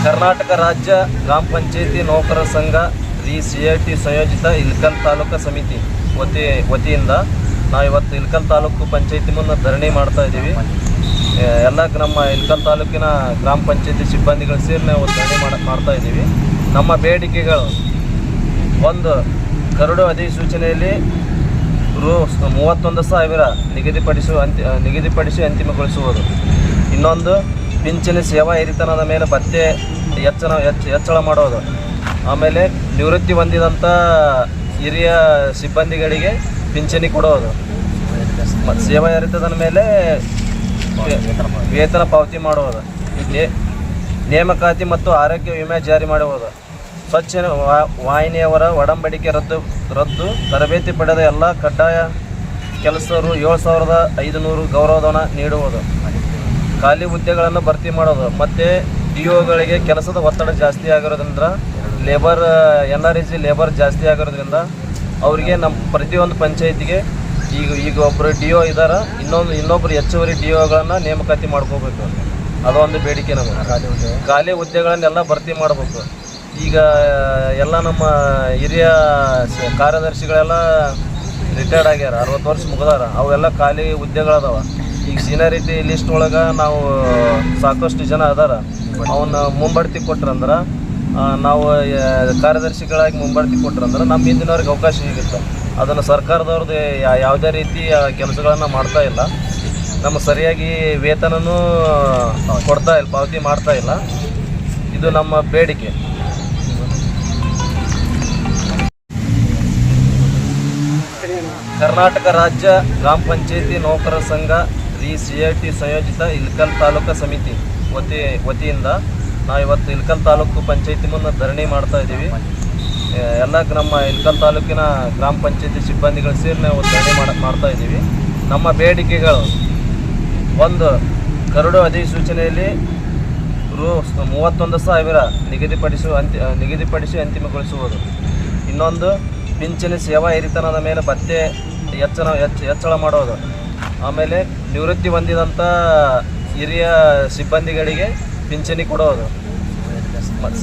ಕರ್ನಾಟಕ ರಾಜ್ಯ ಗ್ರಾಮ ಪಂಚಾಯತಿ ನೌಕರರ ಸಂಘ CIT ಸಂಯೋಜಿತ ಇಳಕಲ್ ತಾಲೂಕು ಸಮಿತಿ ವತಿಯಿಂದ ನಾವು ಇವತ್ತು ಇಳಕಲ್ ತಾಲೂಕು ಪಂಚಾಯತಿ ಮುಂದೆ ಧರಣಿ ಮಾಡ್ತಾ ಇದ್ದೀವಿ. ಎಲ್ಲ ನಮ್ಮ ಇಳಕಲ್ ತಾಲೂಕಿನ ಗ್ರಾಮ ಪಂಚಾಯತಿ ಸಿಬ್ಬಂದಿಗಳು ಸೇರಿ ನಾವು ಧರಣಿ ಮಾಡ್ತಾ ಇದ್ದೀವಿ. ನಮ್ಮ ಬೇಡಿಕೆಗಳು: ಒಂದು, ಕರಡು ಅಧಿಸೂಚನೆಯಲ್ಲಿ ರೂ 31,000 ನಿಗದಿಪಡಿಸಿ ಅಂತಿಮಗೊಳಿಸುವುದು. ಇನ್ನೊಂದು, ಪಿಂಚಣಿ ಸೇವಾ ಹಿರಿತನದ ಮೇಲೆ ಭತ್ಯೆ ಹೆಚ್ಚಳ ಮಾಡೋದು. ಆಮೇಲೆ ನಿವೃತ್ತಿ ಹೊಂದಿದಂಥ ಹಿರಿಯ ಸಿಬ್ಬಂದಿಗಳಿಗೆ ಪಿಂಚಣಿ ಕೊಡೋದು. ಸೇವಾ ಹಿರಿತನದ ಮೇಲೆ ವೇತನ ಪಾವತಿ ಮಾಡುವುದು. ನೇಮಕಾತಿ ಮತ್ತು ಆರೋಗ್ಯ ವಿಮೆ ಜಾರಿ ಮಾಡುವುದು. ಸ್ವಚ್ಛ ವಾಹಿನಿಯವರ ಒಡಂಬಡಿಕೆ ರದ್ದು. ತರಬೇತಿ ಪಡೆದ ಎಲ್ಲ ಕಡ್ಡಾಯ ಕೆಲಸರು 7,500 ಗೌರವಧನ ನೀಡುವುದು. ಖಾಲಿ ಹುದ್ದೆಗಳನ್ನು ಭರ್ತಿ ಮಾಡೋದು. ಮತ್ತು DOಗಳಿಗೆ ಕೆಲಸದ ಒತ್ತಡ ಜಾಸ್ತಿ ಆಗಿರೋದ್ರಿಂದ NREG ಲೇಬರ್ ಜಾಸ್ತಿ ಆಗಿರೋದ್ರಿಂದ ಅವರಿಗೆ ನಮ್ಮ ಪ್ರತಿಯೊಂದು ಪಂಚಾಯತಿಗೆ ಈಗ ಒಬ್ಬರು DO ಇದ್ದಾರೆ, ಇನ್ನೊಬ್ಬರು ಹೆಚ್ಚುವರಿ DOಗಳನ್ನು ನೇಮಕಾತಿ ಮಾಡ್ಕೋಬೇಕು. ಅದೊಂದು ಬೇಡಿಕೆ ನಮಗೆ. ಖಾಲಿ ಹುದ್ದೆಗಳನ್ನೆಲ್ಲ ಭರ್ತಿ ಮಾಡಬೇಕು. ಈಗ ಎಲ್ಲ ನಮ್ಮ ಹಿರಿಯ ಕಾರ್ಯದರ್ಶಿಗಳೆಲ್ಲ ರಿಟೈರ್ಡ್ ಆಗ್ಯಾರ, 60 ವರ್ಷ ಮುಗಿದಾರ. ಅವೆಲ್ಲ ಖಾಲಿ ಹುದ್ದೆಗಳದಾವ. ಈಗ ಸೀನಿಯಾರಿಟಿ ಲಿಸ್ಟ್ ಒಳಗೆ ನಾವು ಸಾಕಷ್ಟು ಜನ ಅದಾರ. ಅವನ್ನ ಮುಂಬಡ್ತಿ ಕೊಟ್ರಂದ್ರೆ, ನಾವು ಕಾರ್ಯದರ್ಶಿಗಳಾಗಿ ಮುಂಬಡ್ತಿ ಕೊಟ್ರಂದ್ರೆ ನಮ್ಮ ಹಿಂದಿನವ್ರಿಗೆ ಅವಕಾಶ ಸಿಗುತ್ತೆ. ಅದನ್ನು ಸರ್ಕಾರದವ್ರದ್ದು ಯಾವುದೇ ರೀತಿ ಕೆಲಸಗಳನ್ನು ಮಾಡ್ತಾ ಇಲ್ಲ. ನಮ್ಮ ಸರಿಯಾಗಿ ವೇತನನೂ ಕೊಡ್ತಾ ಇಲ್ಲ, ಪಾವತಿ ಮಾಡ್ತಾ ಇಲ್ಲ. ಇದು ನಮ್ಮ ಬೇಡಿಕೆ. ಕರ್ನಾಟಕ ರಾಜ್ಯ ಗ್ರಾಮ ಪಂಚಾಯತಿ ನೌಕರರ ಸಂಘ CIT ಸಂಯೋಜಿತ ಇಳಕಲ್ ತಾಲೂಕು ಸಮಿತಿ ವತಿಯಿಂದ ನಾವು ಇವತ್ತು ಇಳಕಲ್ ತಾಲೂಕು ಪಂಚಾಯತಿ ಮುಂದೆ ಧರಣಿ ಮಾಡ್ತಾ ಇದ್ದೀವಿ. ಎಲ್ಲ ನಮ್ಮ ಇಳಕಲ್ ತಾಲೂಕಿನ ಗ್ರಾಮ ಪಂಚಾಯತಿ ಸಿಬ್ಬಂದಿಗಳು ಸೇರಿ ನಾವು ಧರಣಿ ಮಾಡ್ತಾ ಇದ್ದೀವಿ. ನಮ್ಮ ಬೇಡಿಕೆಗಳು: ಒಂದು, ಕರಡು ಅಧಿಸೂಚನೆಯಲ್ಲಿ ರೂ 31,000 ನಿಗದಿಪಡಿಸಿ ಅಂತಿಮಗೊಳಿಸುವುದು. ಇನ್ನೊಂದು, ಪಿಂಚಣಿ ಸೇವಾ ಹಿರಿತನದ ಮೇಲೆ ಭತ್ಯೆ ಹೆಚ್ಚಳ ಮಾಡೋದು. ಆಮೇಲೆ ನಿವೃತ್ತಿ ಹೊಂದಿದಂಥ ಹಿರಿಯ ಸಿಬ್ಬಂದಿಗಳಿಗೆ ಪಿಂಚಣಿ ಕೊಡೋದು.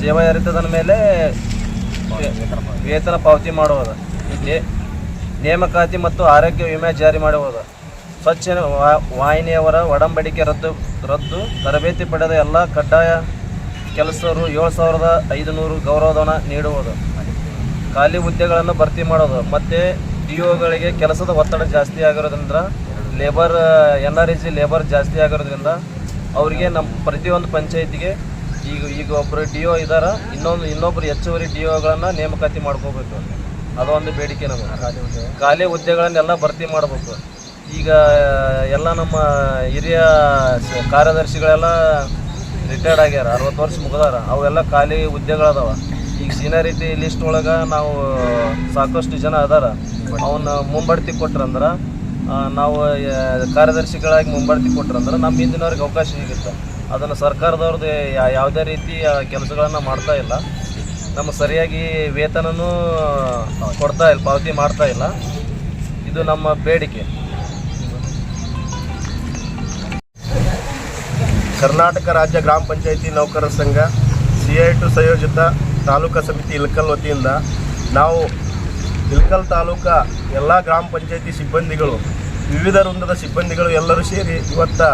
ಸೇವಾ ಹಿರಿತನದ ಮೇಲೆ ವೇತನ ಪಾವತಿ ಮಾಡುವುದು. ನೇಮಕಾತಿ ಮತ್ತು ಆರೋಗ್ಯ ವಿಮೆ ಜಾರಿ ಮಾಡುವುದು. ಸ್ವಚ್ಛ ವಾಹಿನಿಯವರ ಒಡಂಬಡಿಕೆ ರದ್ದು. ತರಬೇತಿ ಪಡೆದ ಎಲ್ಲ ಕಡ್ಡಾಯ ಕೆಲಸರು 7,500 ಗೌರವಧನ ನೀಡುವುದು. ಖಾಲಿ ಹುದ್ದೆಗಳನ್ನು ಭರ್ತಿ ಮಾಡೋದು. ಮತ್ತು DOಗಳಿಗೆ ಕೆಲಸದ ಒತ್ತಡ ಜಾಸ್ತಿ ಆಗಿರೋದ್ರಿಂದ NREG ಲೇಬರ್ ಜಾಸ್ತಿ ಆಗಿರೋದ್ರಿಂದ ಅವರಿಗೆ ನಮ್ಮ ಪ್ರತಿಯೊಂದು ಪಂಚಾಯತಿಗೆ ಈಗ ಒಬ್ಬರು DO ಇದ್ದಾರೆ, ಇನ್ನೊಬ್ಬರು ಹೆಚ್ಚುವರಿ DOಗಳನ್ನು ನೇಮಕಾತಿ ಮಾಡ್ಕೋಬೇಕು. ಅದೊಂದು ಬೇಡಿಕೆ ನಮಗೆ. ಖಾಲಿ ಹುದ್ದೆಗಳನ್ನೆಲ್ಲ ಭರ್ತಿ ಮಾಡಬೇಕು. ಈಗ ಎಲ್ಲ ನಮ್ಮ ಹಿರಿಯ ಕಾರ್ಯದರ್ಶಿಗಳೆಲ್ಲ ರಿಟೈರ್ಡ್ ಆಗ್ಯಾರ, 60 ವರ್ಷ ಮುಗಿದಾರ. ಅವೆಲ್ಲ ಖಾಲಿ ಹುದ್ದೆಗಳದಾವ. ಈಗ ಸೀನಿಯಾರಿಟಿ ಲಿಸ್ಟ್ ಒಳಗೆ ನಾವು ಸಾಕಷ್ಟು ಜನ ಅದಾರ. ಅವನ್ನ ಮುಂಬಡ್ತಿ ಕೊಟ್ರಂದ್ರೆ, ನಾವು ಕಾರ್ಯದರ್ಶಿಗಳಾಗಿ ಮುಂಬಡ್ತಿ ಕೊಟ್ರಂದ್ರೆ ನಮ್ಮ ಹಿಂದಿನವ್ರಿಗೆ ಅವಕಾಶ ಸಿಗುತ್ತೆ. ಅದನ್ನು ಸರ್ಕಾರದವ್ರದ್ದು ಯಾವುದೇ ರೀತಿ ಕೆಲಸಗಳನ್ನು ಮಾಡ್ತಾ ಇಲ್ಲ. ನಮ್ಮ ಸರಿಯಾಗಿ ವೇತನನೂ ಕೊಡ್ತಾ ಇಲ್ಲ, ಪಾವತಿ ಮಾಡ್ತಾ ಇಲ್ಲ. ಇದು ನಮ್ಮ ಬೇಡಿಕೆ. ಕರ್ನಾಟಕ ರಾಜ್ಯ ಗ್ರಾಮ ಪಂಚಾಯತಿ ನೌಕರರ ಸಂಘ CIT ಸಂಯೋಜಿತ ತಾಲೂಕು ಸಮಿತಿ ಇಳಕಲ್ ವತಿಯಿಂದ ನಾವು ಇಳಕಲ್ ತಾಲೂಕು ಎಲ್ಲ ಗ್ರಾಮ ಪಂಚಾಯತಿ ಸಿಬ್ಬಂದಿಗಳು, ವಿವಿಧ ವೃಂದದ ಸಿಬ್ಬಂದಿಗಳು ಎಲ್ಲರೂ ಸೇರಿ ಇವತ್ತು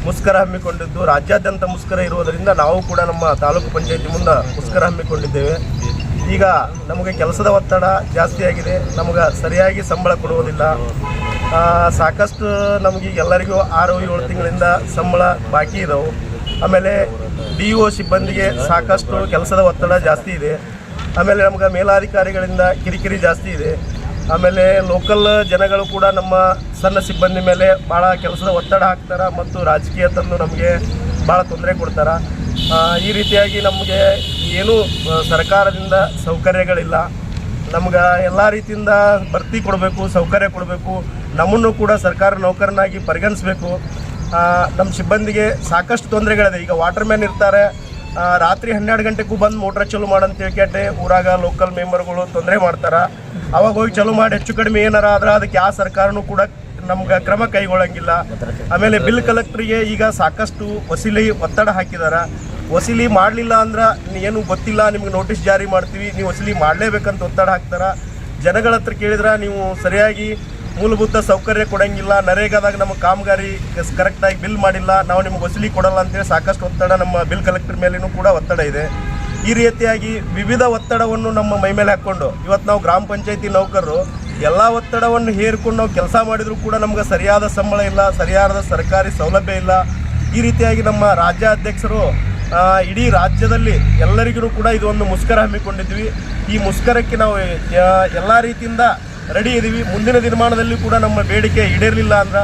ಮುಷ್ಕರ ಹಮ್ಮಿಕೊಂಡಿದ್ದು, ರಾಜ್ಯಾದ್ಯಂತ ಮುಷ್ಕರ ಇರುವುದರಿಂದ ನಾವು ಕೂಡ ನಮ್ಮ ತಾಲೂಕು ಪಂಚಾಯತಿ ಮುಂದೆ ಮುಷ್ಕರ ಹಮ್ಮಿಕೊಂಡಿದ್ದೇವೆ. ಈಗ ನಮಗೆ ಕೆಲಸದ ಒತ್ತಡ ಜಾಸ್ತಿಯಾಗಿದೆ. ನಮಗೆ ಸರಿಯಾಗಿ ಸಂಬಳ ಕೊಡುವುದಿಲ್ಲ. ಸಾಕಷ್ಟು ನಮಗೆ ಎಲ್ಲರಿಗೂ 6-7 ತಿಂಗಳಿಂದ ಸಂಬಳ ಬಾಕಿ ಇದಾವೆ. ಆಮೇಲೆ DO ಸಿಬ್ಬಂದಿಗೆ ಸಾಕಷ್ಟು ಕೆಲಸದ ಒತ್ತಡ ಜಾಸ್ತಿ ಇದೆ. ಆಮೇಲೆ ನಮ್ಗೆ ಮೇಲಾಧಿಕಾರಿಗಳಿಂದ ಕಿರಿಕಿರಿ ಜಾಸ್ತಿ ಇದೆ. ಆಮೇಲೆ ಲೋಕಲ್ ಜನಗಳು ಕೂಡ ನಮ್ಮ ಸಣ್ಣ ಸಿಬ್ಬಂದಿ ಮೇಲೆ ಭಾಳ ಕೆಲಸದ ಒತ್ತಡ ಹಾಕ್ತಾರೆ ಮತ್ತು ರಾಜಕೀಯ ತಂದು ನಮಗೆ ಭಾಳ ತೊಂದರೆ ಕೊಡ್ತಾರೆ. ಈ ರೀತಿಯಾಗಿ ನಮಗೆ ಏನೂ ಸರ್ಕಾರದಿಂದ ಸೌಕರ್ಯಗಳಿಲ್ಲ. ನಮ್ಗೆ ಎಲ್ಲ ರೀತಿಯಿಂದ ಭರ್ತಿ ಕೊಡಬೇಕು, ಸೌಕರ್ಯ ಕೊಡಬೇಕು. ನಮ್ಮನ್ನು ಕೂಡ ಸರ್ಕಾರ ನೌಕರನಾಗಿ ಪರಿಗಣಿಸಬೇಕು. ನಮ್ಮ ಸಿಬ್ಬಂದಿಗೆ ಸಾಕಷ್ಟು ತೊಂದರೆಗಳಿದೆ. ಈಗ ವಾಟರ್ಮ್ಯಾನ್ ಇರ್ತಾರೆ, ರಾತ್ರಿ 12 ಗಂಟೆಗೂ ಬಂದು ಮೋಟ್ರ್ ಚಾಲು ಮಾಡಂತೇಳಿ ಕೇಟೆ ಊರಾಗ ಲೋಕಲ್ ಮೆಂಬರ್ಗಳು ತೊಂದರೆ ಮಾಡ್ತಾರೆ. ಅವಾಗ ಹೋಗಿ ಚಾಲು ಮಾಡಿ ಹೆಚ್ಚು ಕಡಿಮೆ ಏನಾರ ಆದ್ರೆ ಅದಕ್ಕೆ ಯಾವ ಸರ್ಕಾರನೂ ಕೂಡ ನಮ್ಗೆ ಕ್ರಮ ಕೈಗೊಳ್ಳಂಗಿಲ್ಲ. ಆಮೇಲೆ ಬಿಲ್ ಕಲೆಕ್ಟ್ರಿಗೆ ಈಗ ಸಾಕಷ್ಟು ವಸೂಲಿ ಒತ್ತಡ ಹಾಕಿದ್ದಾರೆ. ವಸೂಲಿ ಮಾಡಲಿಲ್ಲ ಅಂದ್ರೆ ಏನು ಗೊತ್ತಿಲ್ಲ, ನಿಮ್ಗೆ ನೋಟಿಸ್ ಜಾರಿ ಮಾಡ್ತೀವಿ, ನೀವು ವಸೂಲಿ ಮಾಡಲೇಬೇಕಂತ ಒತ್ತಡ ಹಾಕ್ತಾರೆ. ಜನಗಳ ಹತ್ರ ಕೇಳಿದ್ರೆ ನೀವು ಸರಿಯಾಗಿ ಮೂಲಭೂತ ಸೌಕರ್ಯ ಕೊಡೋಂಗಿಲ್ಲ, ನರೇಗಾದಾಗ ನಮ್ಮ ಕಾಮಗಾರಿ ಕರೆಕ್ಟಾಗಿ ಬಿಲ್ ಮಾಡಿಲ್ಲ, ನಾವು ನಿಮ್ಗೆ ವಸೂಲಿ ಕೊಡಲ್ಲ ಅಂತೇಳಿ ಸಾಕಷ್ಟು ಒತ್ತಡ ನಮ್ಮ ಬಿಲ್ ಕಲೆಕ್ಟರ್ ಮೇಲೇನೂ ಕೂಡ ಒತ್ತಡ ಇದೆ. ಈ ರೀತಿಯಾಗಿ ವಿವಿಧ ಒತ್ತಡವನ್ನು ನಮ್ಮ ಮೈ ಮೇಲೆ ಹಾಕ್ಕೊಂಡು ಇವತ್ತು ನಾವು ಗ್ರಾಮ ಪಂಚಾಯತಿ ನೌಕರರು ಎಲ್ಲ ಒತ್ತಡವನ್ನು ಹೇರ್ಕೊಂಡು ನಾವು ಕೆಲಸ ಮಾಡಿದರೂ ಕೂಡ ನಮ್ಗೆ ಸರಿಯಾದ ಸಂಬಳ ಇಲ್ಲ, ಸರಿಯಾದ ಸರ್ಕಾರಿ ಸೌಲಭ್ಯ ಇಲ್ಲ. ಈ ರೀತಿಯಾಗಿ ನಮ್ಮ ರಾಜ್ಯಾಧ್ಯಕ್ಷರು ಇಡೀ ರಾಜ್ಯದಲ್ಲಿ ಎಲ್ಲರಿಗೂ ಕೂಡ ಇದು ಒಂದು ಮುಷ್ಕರ ಹಮ್ಮಿಕೊಂಡಿದ್ವಿ. ಈ ಮುಷ್ಕರಕ್ಕೆ ನಾವು ಎಲ್ಲ ರೀತಿಯಿಂದ ರೆಡಿ ಇದ್ದೀವಿ. ಮುಂದಿನ ದಿನಮಾನದಲ್ಲಿ ಕೂಡ ನಮ್ಮ ಬೇಡಿಕೆ ಈಡೇರಲಿಲ್ಲ ಅಂದ್ರೆ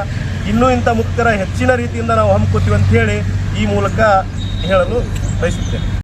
ಇನ್ನೂ ಇಂಥ ಮುಷ್ಕರ ಹೆಚ್ಚಿನ ರೀತಿಯಿಂದ ನಾವು ಹಮ್ಮಿಕೊತೀವಿ ಅಂತ ಹೇಳಿ ಈ ಮೂಲಕ ಹೇಳಲು ಬಯಸುತ್ತೇನೆ.